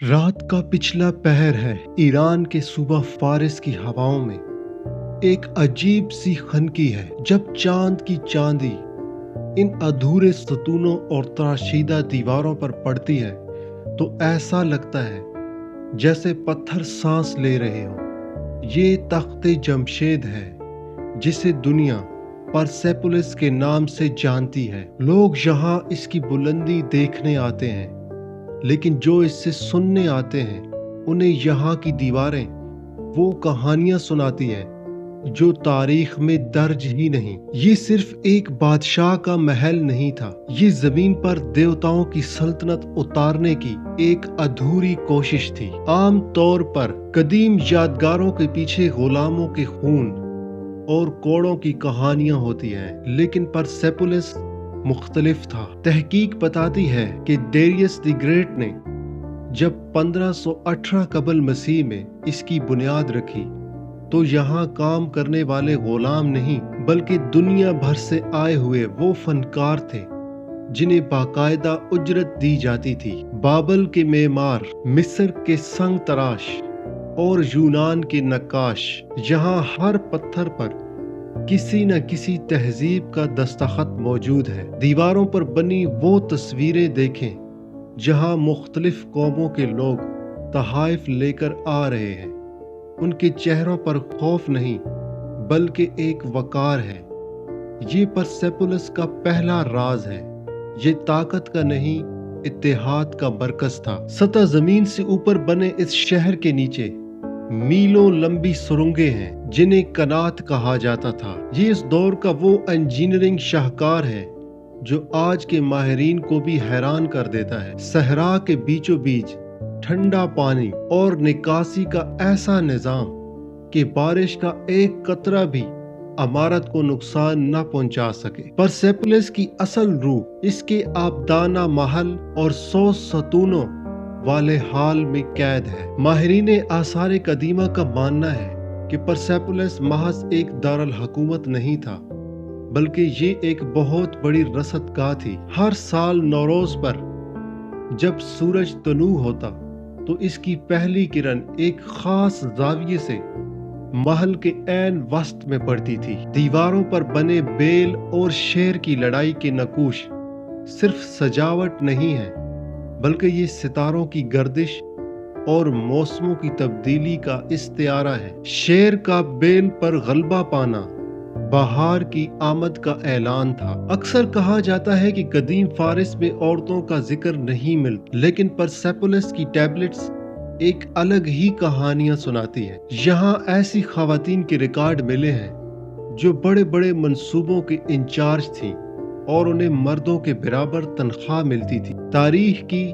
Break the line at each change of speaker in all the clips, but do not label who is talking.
रात का पिछला पहर है। ईरान के सूबा फारिस की हवाओं में एक अजीब सी खनकी है। जब चांद की चांदी इन अधूरे सतूनों और तराशीदा दीवारों पर पड़ती है तो ऐसा लगता है जैसे पत्थर सांस ले रहे हो। ये तख्ते जमशेद है जिसे दुनिया परसेपोलिस के नाम से जानती है। लोग यहाँ इसकी बुलंदी देखने आते हैं, लेकिन जो इससे सुनने आते हैं उन्हें यहाँ की दीवारें वो कहानियां सुनाती हैं जो तारीख में दर्ज ही नहीं। ये सिर्फ एक बादशाह का महल नहीं था, ये जमीन पर देवताओं की सल्तनत उतारने की एक अधूरी कोशिश थी। आम तौर पर कदीम यादगारों के पीछे गुलामों के खून और कोड़ों की कहानियां होती हैं, लेकिन परसेपोलिस मुख्तलिफ था। तहकीक बताती है कि डेरियस द ग्रेट ने जब 1518 कबल मसीह में इसकी बुनियाद रखी तो यहाँ काम करने वाले गुलाम नहीं बल्कि दुनिया भर से आए हुए वो फनकार थे जिन्हें बाकायदा उजरत दी जाती थी। बाबल के मेमार, मिस्र के संग तराश और यूनान के नक्काश, यहाँ हर पत्थर पर किसी न किसी तहजीब का दस्तखत मौजूद है। दीवारों पर बनी वो तस्वीरें देखें जहां मुख्तलिफ कौमों के लोग तहाइफ लेकर आ रहे हैं। उनके चेहरों पर खौफ नहीं बल्कि एक वकार है। ये परसेपोलिस का पहला राज है। ये ताकत का नहीं, इत्तेहाद का मरकज था। सतह जमीन से ऊपर बने इस शहर के नीचे मीलों लंबी सुरंगें हैं जिन्हें कनात कहा जाता था। ये इस दौर का वो इंजीनियरिंग शाहकार है जो आज के माहिरीन को भी हैरान कर देता है। सहरा के बीचों बीच ठंडा पानी और निकासी का ऐसा निजाम कि बारिश का एक कतरा भी इमारत को नुकसान न पहुंचा सके। परसेपोलिस की असल रूह इसके आबदाना महल और 100 सतूनों वाले हाल में कैद है। माहिरीन आसार कदीमा का मानना है कि परसेपोलिस महज एक दारुल हुकूमत नहीं था बल्कि ये एक बहुत बड़ी रसदगाह थी। हर साल नौरोज पर जब सूरज तलू होता तो इसकी पहली किरण एक खास जाविये से महल के ऐन वस्त में पड़ती थी। दीवारों पर बने बेल और शेर की लड़ाई के नकूश सिर्फ सजावट नहीं है बल्कि ये सितारों की गर्दिश और मौसमों की तब्दीली का इस्तियारा है। शेर का बेल पर गलबा पाना बहार की आमद का ऐलान था। अक्सर कहा जाता है कि कदीम फारिस में औरतों का जिक्र नहीं मिलता, लेकिन परसेपोलिस की टैबलेट्स एक अलग ही कहानियां सुनाती है। यहाँ ऐसी खवातीन के रिकॉर्ड मिले हैं जो बड़े बड़े मंसूबों के इंचार्ज थीं और उन्हें मर्दों के बराबर तनख्वाह मिलती थी। तारीख की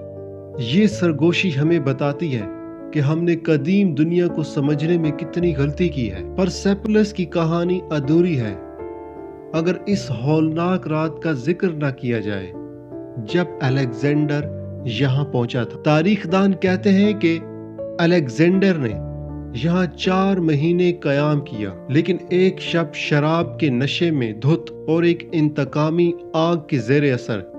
ये सरगोशी हमें बताती है कि हमने कदीम दुनिया को समझने में कितनी गलती की है। परसेपोलिस की कहानी अधूरी है अगर इस हौलनाक रात का जिक्र न किया जाए जब अलेक्जेंडर यहाँ पहुंचा था। तारीखदान कहते हैं कि अलेक्जेंडर ने यहाँ 4 महीने कयाम किया, लेकिन एक शब शराब के नशे में धुत और एक इंतकामी आग के जेर असर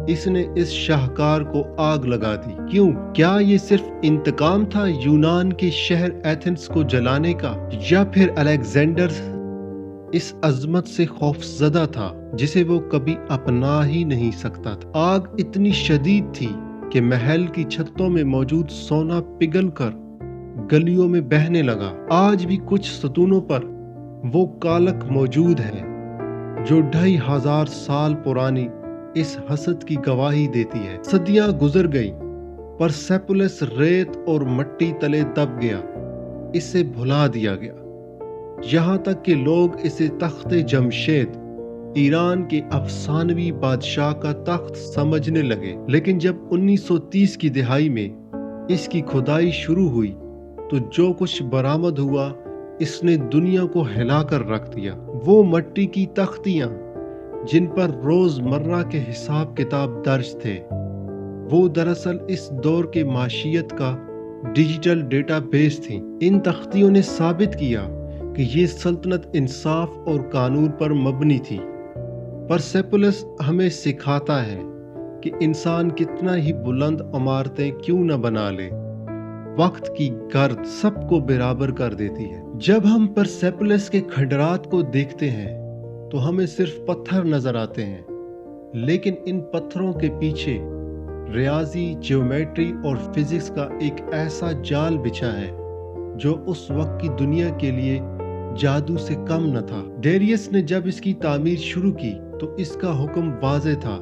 इसने इस शाहकार को आग लगा दी। क्यों? क्या ये सिर्फ इंतकाम था यूनान के शहर एथेंस को जलाने का, या फिर अलेक्जेंडर इस अजमत से खौफजदा था जिसे वो कभी अपना ही नहीं सकता था। आग इतनी शदीद थी कि महल की छतों में मौजूद सोना पिघल कर गलियों में बहने लगा। आज भी कुछ सतूनों पर वो कालक मौजूद है जो 2500 साल पुरानी इस हसद की गवाही देती है। सदियां गुजर गईं, परसेपोलिस रेत और मट्टी तले दब गया, इसे भुला दिया गया। यहाँ तक कि लोग इसे तख्ते जमशेद, ईरान के अफसानवी बादशाह का तख्त समझने लगे। लेकिन जब 1930 की दिहाई में इसकी खुदाई शुरू हुई तो जो कुछ बरामद हुआ इसने दुनिया को हिलाकर रख दिया। वो मट्टी की तख्तियां जिन पर रोजमर्रा के हिसाब किताब दर्ज थे वो दरअसल इस दौर के माशियत का डिजिटल डेटाबेस थी। इन तख्तियों ने साबित किया कि ये सल्तनत इंसाफ और कानून पर मबनी थी। परसेपोलिस हमें सिखाता है कि इंसान कितना ही बुलंद इमारतें क्यों न बना ले, وقت کی گرد سب کو برابر کر دیتی ہے۔ جب ہم پرسیپولس کے کھنڈرات کو دیکھتے ہیں تو ہمیں صرف پتھر نظر آتے ہیں، لیکن ان پتھروں کے پیچھے ریاضی، جیومیٹری اور فزکس کا ایک ایسا جال بچھا ہے جو اس وقت کی دنیا کے لیے جادو سے کم نہ تھا۔ ڈیریس نے جب اس کی تعمیر شروع کی تو اس کا حکم واضح تھا: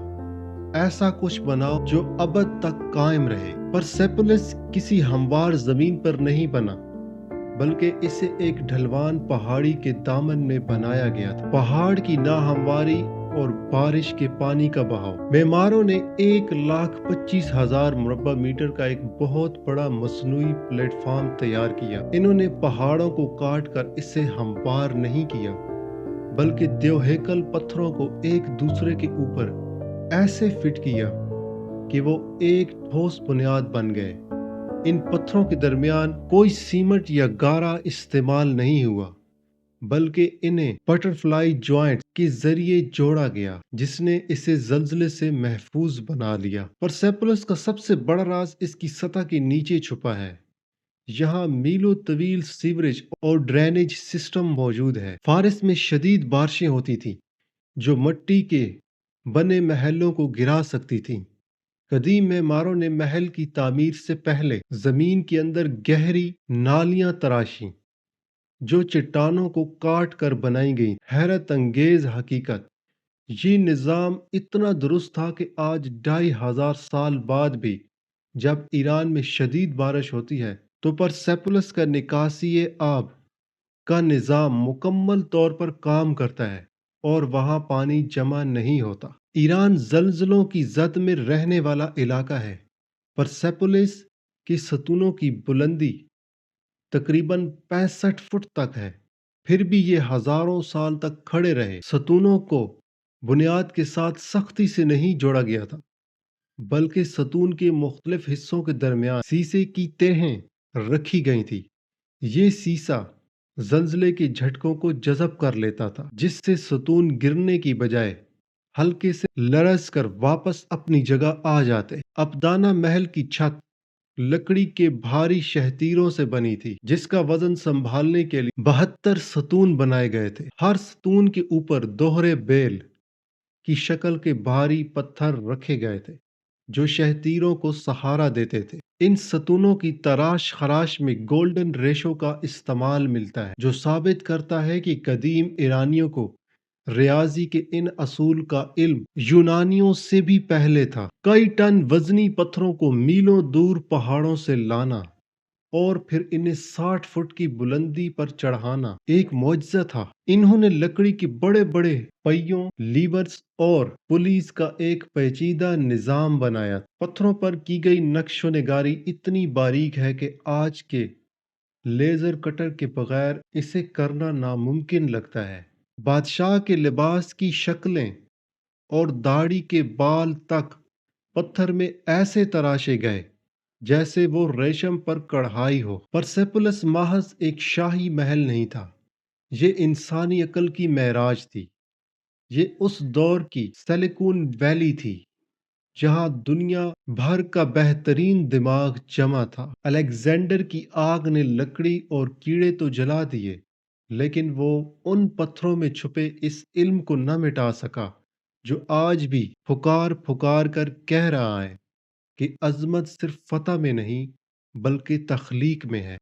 ایسا کچھ بناؤ جو ابد تک قائم رہے۔ پرسیپولس کسی ہموار زمین پر نہیں بنا، بلکہ اسے ایک ڈھلوان پہاڑی کے دامن میں بنایا گیا تھا۔ پہاڑ کی ناہمواری اور بارش کے پانی کا بہاؤ۔ معماروں نے 1,25,000 مربع میٹر کا ایک بہت بڑا مصنوعی پلیٹ فارم تیار کیا۔ انہوں نے پہاڑوں کو کاٹ کر اسے ہموار نہیں کیا، بلکہ دیو ہیکل پتھروں کو ایک دوسرے کے اوپر ایسے فٹ کیا کہ وہ ایک ٹھوس بنیاد بن گئے۔ ان پتھروں کے درمیان کوئی سیمنٹ یا گارا استعمال نہیں ہوا، بلکہ انہیں بٹرفلائی جوائنٹ کے ذریعے جوڑا گیا، جس نے اسے زلزلے سے محفوظ بنا لیا۔ پرسیپولس کا سب سے بڑا راز اس کی سطح کے نیچے چھپا ہے۔ یہاں میلوں طویل سیوریج اور ڈرینیج سسٹم موجود ہے۔ فارس میں شدید بارشیں ہوتی تھیں جو مٹی کے بنے محلوں کو گرا سکتی تھیں۔ قدیم معماروں نے محل کی تعمیر سے پہلے زمین کے اندر گہری نالیاں تراشیں جو چٹانوں کو کاٹ کر بنائی گئیں۔ حیرت انگیز حقیقت، یہ نظام اتنا درست تھا کہ آج 2500 سال بعد بھی جب ایران میں شدید بارش ہوتی ہے تو پرسیپولس کا نکاسی آب کا نظام مکمل طور پر کام کرتا ہے اور وہاں پانی جمع نہیں ہوتا۔ ایران زلزلوں کی زد میں رہنے والا علاقہ ہے۔ پرسیپولس کے ستونوں کی بلندی تقریباً 65 فٹ تک ہے، پھر بھی یہ ہزاروں سال تک کھڑے رہے۔ ستونوں کو بنیاد کے ساتھ سختی سے نہیں جوڑا گیا تھا، بلکہ ستون کے مختلف حصوں کے درمیان سیسے کی تہیں رکھی گئی تھی۔ یہ سیسا زلزلے کے جھٹکوں کو جذب کر لیتا تھا، جس سے ستون گرنے کی بجائے ہلکے سے لرز کر واپس اپنی جگہ آ جاتے۔ ابدانہ محل کی چھت لکڑی کے بھاری شہتیروں سے بنی تھی، جس کا وزن سنبھالنے کے لیے 72 ستون بنائے گئے تھے۔ ہر ستون کے اوپر دوہرے بیل کی شکل کے بھاری پتھر رکھے گئے تھے جو شہتیروں کو سہارا دیتے تھے۔ ان ستونوں کی تراش خراش میں گولڈن ریشو کا استعمال ملتا ہے، جو ثابت کرتا ہے کہ قدیم ایرانیوں کو ریاضی کے ان اصول کا علم یونانیوں سے بھی پہلے تھا۔ کئی ٹن وزنی پتھروں کو میلوں دور پہاڑوں سے لانا اور پھر انہیں 60 فٹ کی بلندی پر چڑھانا ایک معجزہ تھا۔ انہوں نے لکڑی کے بڑے بڑے پہیوں، لیورز اور پلیز کا ایک پیچیدہ نظام بنایا۔ پتھروں پر کی گئی نقش و نگاری اتنی باریک ہے کہ آج کے لیزر کٹر کے بغیر اسے کرنا ناممکن لگتا ہے۔ بادشاہ کے لباس کی شکلیں اور داڑھی کے بال تک پتھر میں ایسے تراشے گئے جیسے وہ ریشم پر کڑھائی ہو۔ پرسیپولس محض ایک شاہی محل نہیں تھا، یہ انسانی عقل کی معراج تھی۔ یہ اس دور کی سلیکون ویلی تھی جہاں دنیا بھر کا بہترین دماغ جمع تھا۔ الیگزینڈر کی آگ نے لکڑی اور کیڑے تو جلا دیے، لیکن وہ ان پتھروں میں چھپے اس علم کو نہ مٹا سکا جو آج بھی پھکار پھکار کر کہہ رہا ہے کہ عظمت صرف فتح میں نہیں بلکہ تخلیق میں ہے۔